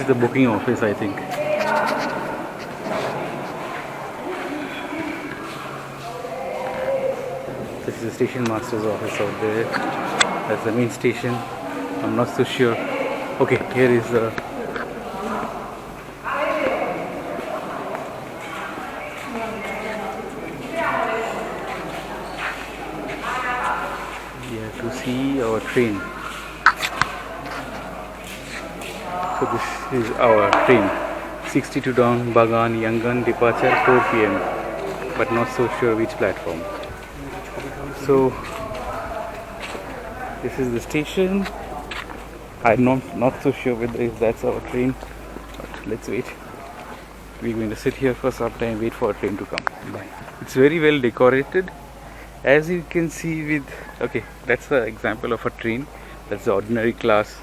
is the booking office, I think. This is the station master's office out there. That's the main station. I'm not so sure. Okay, here is the to see our train. So this is our train. 62 down, Bagan, Yangon, departure 4 p.m. But not so sure which platform. So this is the station. I'm not so sure whether if that's our train. But let's wait. We're going to sit here for some time, wait for a train to come. Bye. It's very well decorated. As you can see with, okay, that's the example of a train. That's the ordinary class.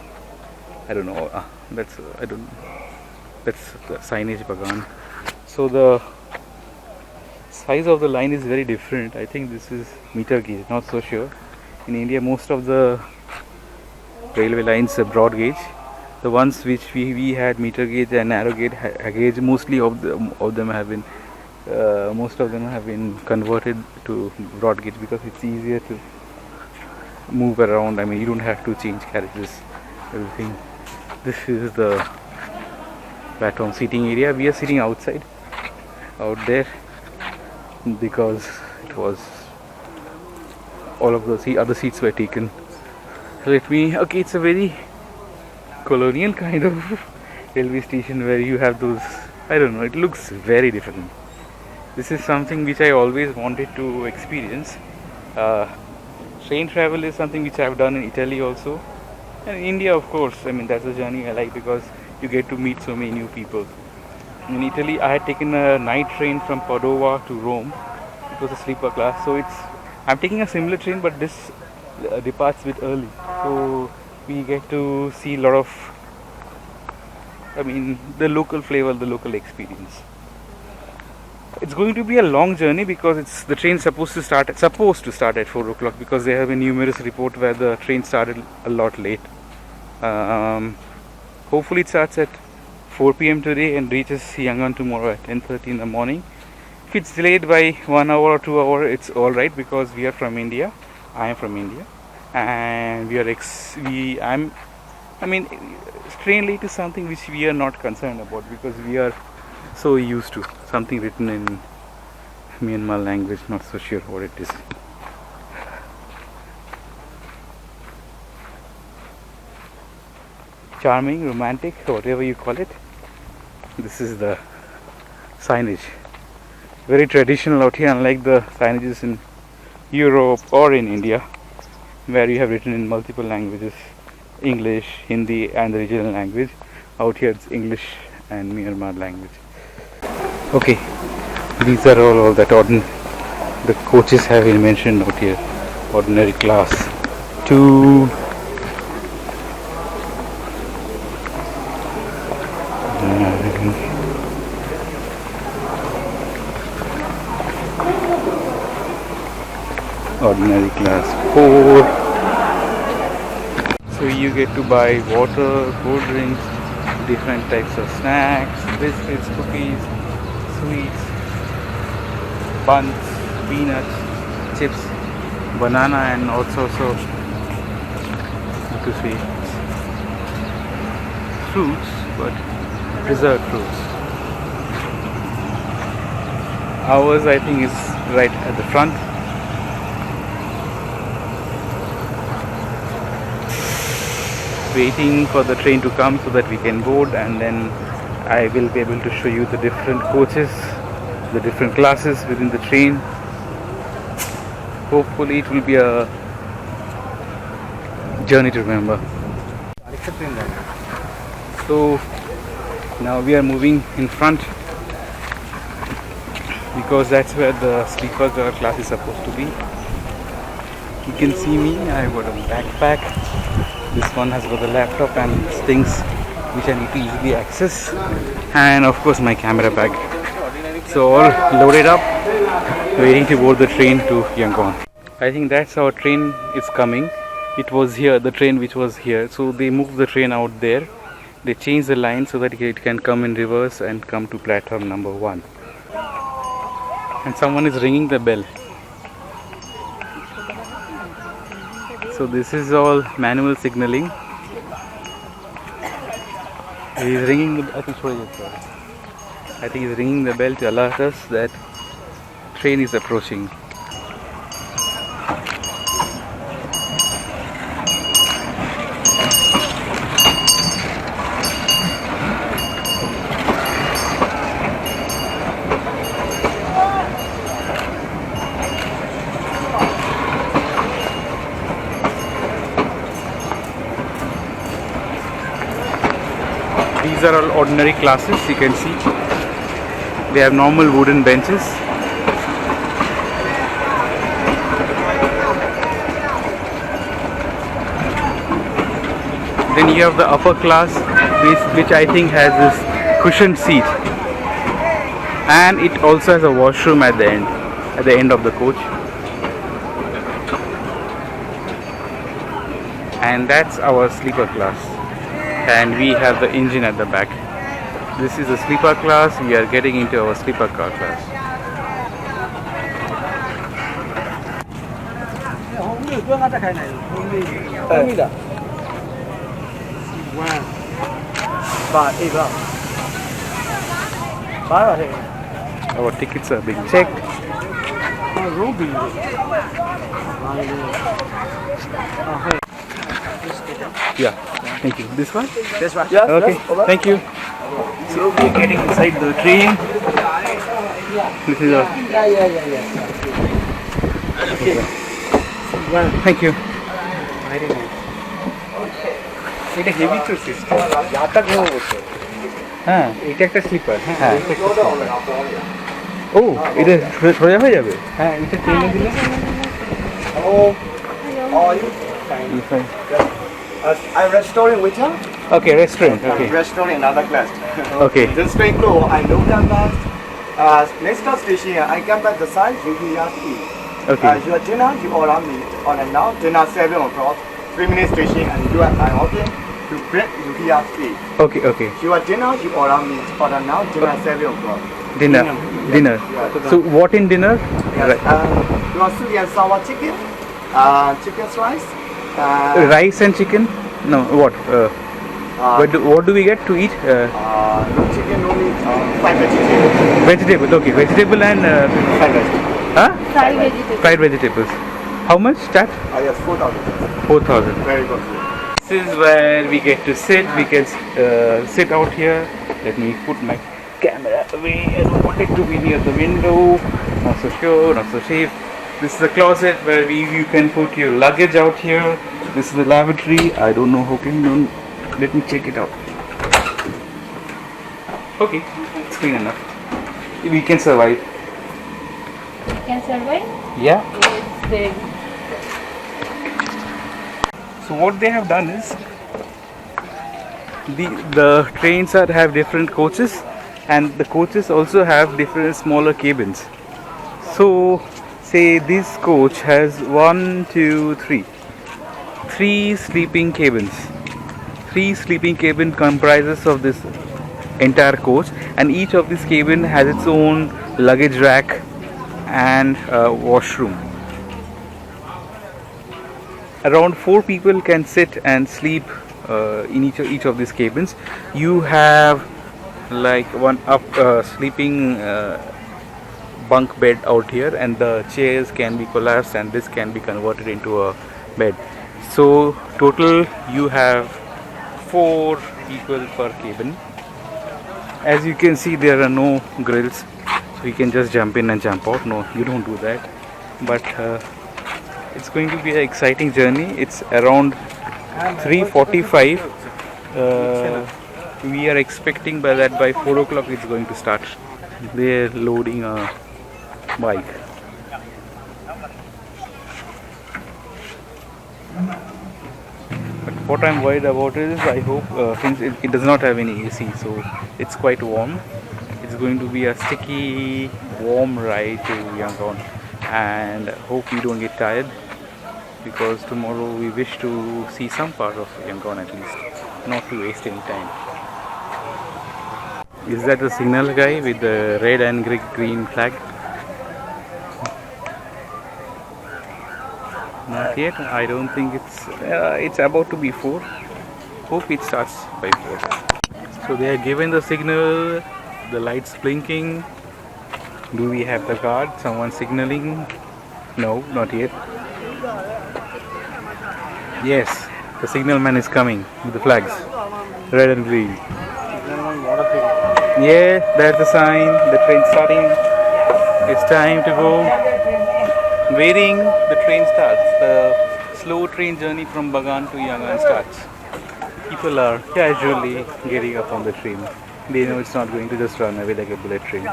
I don't know. That's the signage Bagan. So the size of the line is very different. I think this is meter gauge. Not so sure. In India, most of the railway lines are broad gauge. The ones which we had meter gauge and narrow gauge, mostly of them have been. Most of them have been converted to broad gauge because it's easier to move around. I mean, you don't have to change carriages, everything. This is the platform seating area. We are sitting outside, out there, because it was all of the other seats were taken. Okay, it's a very colonial kind of railway station where you have those, I don't know, it looks very different. This is something which I always wanted to experience. Train travel is something which I have done in Italy also, and in India, of course. I mean, that's a journey I like because you get to meet so many new people. In Italy, I had taken a night train from Padova to Rome. It was a sleeper class, so I'm taking a similar train, but this departs a bit early, so we get to see a lot of, I mean, the local flavor, the local experience. It's going to be a long journey because the train supposed to start at 4 o'clock, because there have been numerous reports where the train started a lot late. Hopefully it starts at 4 p.m. today and reaches Yangon tomorrow at 10:30 in the morning. If it's delayed by 1 hour or 2 hours, it's all right because we are from India. I am from India, and train late is something which we are not concerned about because we are so used to something written in Myanmar language. Not so sure what it is. Charming, romantic, whatever you call it. This is the signage. Very traditional out here, unlike the signages in Europe or in India, where you have written in multiple languages, English, Hindi and the regional language. Out here it's English and Myanmar language. Okay, these are all that the coaches have been mentioned out here. Ordinary class 2, ordinary class 4. So you get to buy water, cold drinks, different types of snacks, biscuits, cookies, sweets, buns, peanuts, chips, banana, and all sorts of fruits, but preserved fruits. Ours, I think, is right at the front. Waiting for the train to come so that we can board, and then I will be able to show you the different coaches, the different classes within the train. Hopefully it will be a journey to remember. So now we are moving in front because that's where the sleeper class is supposed to be. You can see me, I've got a backpack. This one has got the laptop and things which I need to easily access, and of course my camera bag. So all loaded up, waiting to board the train to Yangon. I think that's our train is coming. It was here, the train which was here, so they moved the train out there They changed the line so that it can come in reverse and come to platform number 1. And someone is ringing the bell. So this is all manual signaling. He is ringing the, I think he's ringing the bell to alert us that train is approaching. These are all ordinary classes, you can see. They have normal wooden benches. Then you have the upper class, which I think has this cushioned seat. And it also has a washroom at the end of the coach. And that's our sleeper class. And we have the engine at the back. This is a sleeper class. We are getting into our sleeper car class. Our tickets are being checked. Yeah, thank you. This one? This one. Yeah, okay, thank you. So we're getting inside the train. This is our... Okay. Thank you. Very nice. It's a heavy to system. Yata go over. এটা একটা sleeper হ্যাঁ এটা একটা sleeper ও এটা সোজা হয়ে যাবে হ্যাঁ এটা ট্রেনে দিলে ও fine. I'm restaurant waiter. Okay, restaurant. Okay. Restaurant in another class. Okay. This train go, I know that class. Next station, I come back the side, you have to eat. Okay. Your dinner, you order me. On and now, dinner 7 o'clock, 3 minutes station, and you are my okay. To break, you have to eat. Okay, okay. Your dinner, you order me. Order now, dinner 7 o'clock. Dinner. Dinner. Yeah. So what in dinner? Yes. Right. You want sweet and sour chicken, chicken slice. Rice and chicken? No, what? What do we get to eat? No chicken, no meat, 5 vegetables. Vegetable, okay. Vegetable and... 5 vegetables. huh? Fried vegetables. Fried vegetables. How much that? Yes, 4,000. 4,000. Very good. This is where we get to sit. We can sit out here. Let me put my camera away. I don't want it to be near the window. Not so sure, not so safe. This is the closet where you can put your luggage out here. This is the lavatory. I don't know how can you. Let me check it out. Okay, it's clean enough. We can survive. Can survive? Yeah. Yes, very. So what they have done is the trains have different coaches, and the coaches also have different smaller cabins. So say this coach has 3 sleeping cabins. 3 sleeping cabin comprises of this entire coach, and each of this cabin has its own luggage rack and washroom. Around 4 people can sit and sleep in each of these cabins. You have like one sleeping bunk bed out here, and the chairs can be collapsed and this can be converted into a bed. So total you have 4 people per cabin. As you can see, there are no grills, so you can just jump in and jump out. No, you don't do that. But it's going to be an exciting journey. It's around 3:45. We are expecting by 4 o'clock it's going to start. They're loading a bike. But what I'm worried about is I hope since it does not have any AC, so it's quite warm. It's going to be a sticky, warm ride to Yangon, and hope we don't get tired, because tomorrow we wish to see some part of Yangon at least, not to waste any time. Is that the signal guy with the red and green flag? Not yet. I don't think it's about to be 4. Hope it starts by 4. So they are given the signal. The lights blinking. Do we have the guard? Someone signaling? No, not yet. Yes, the signalman is coming with the flags, red and green. Yeah, that's the sign. The train's starting. It's time to go. Waiting. The train starts. The slow train journey from Bagan to Yangon starts. People are casually getting up on the train. They know it's not going to just run away like a bullet train.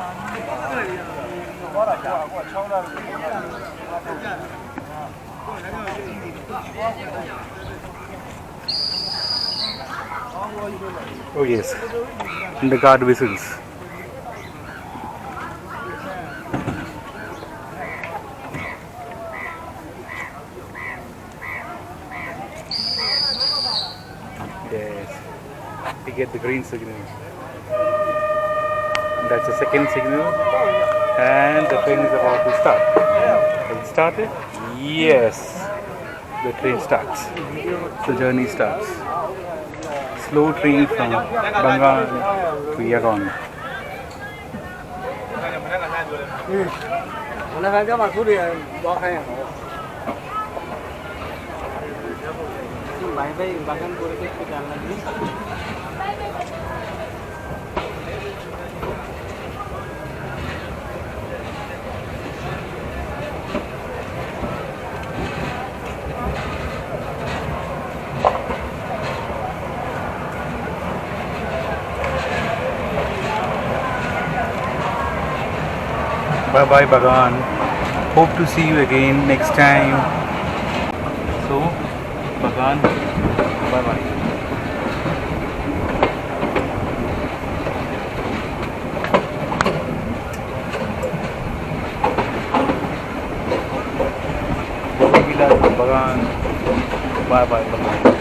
Oh yes, and the guard whistles. Yes, we get the green signal. That's the second signal, and the train is about to start. Has it started? Yes, the train starts. The journey starts. Slow train from Bagan to Yangon. Bye bye Bagan. Hope to see you again next time. So, Bagan, bye bye. Bagan, bye bye Bagan.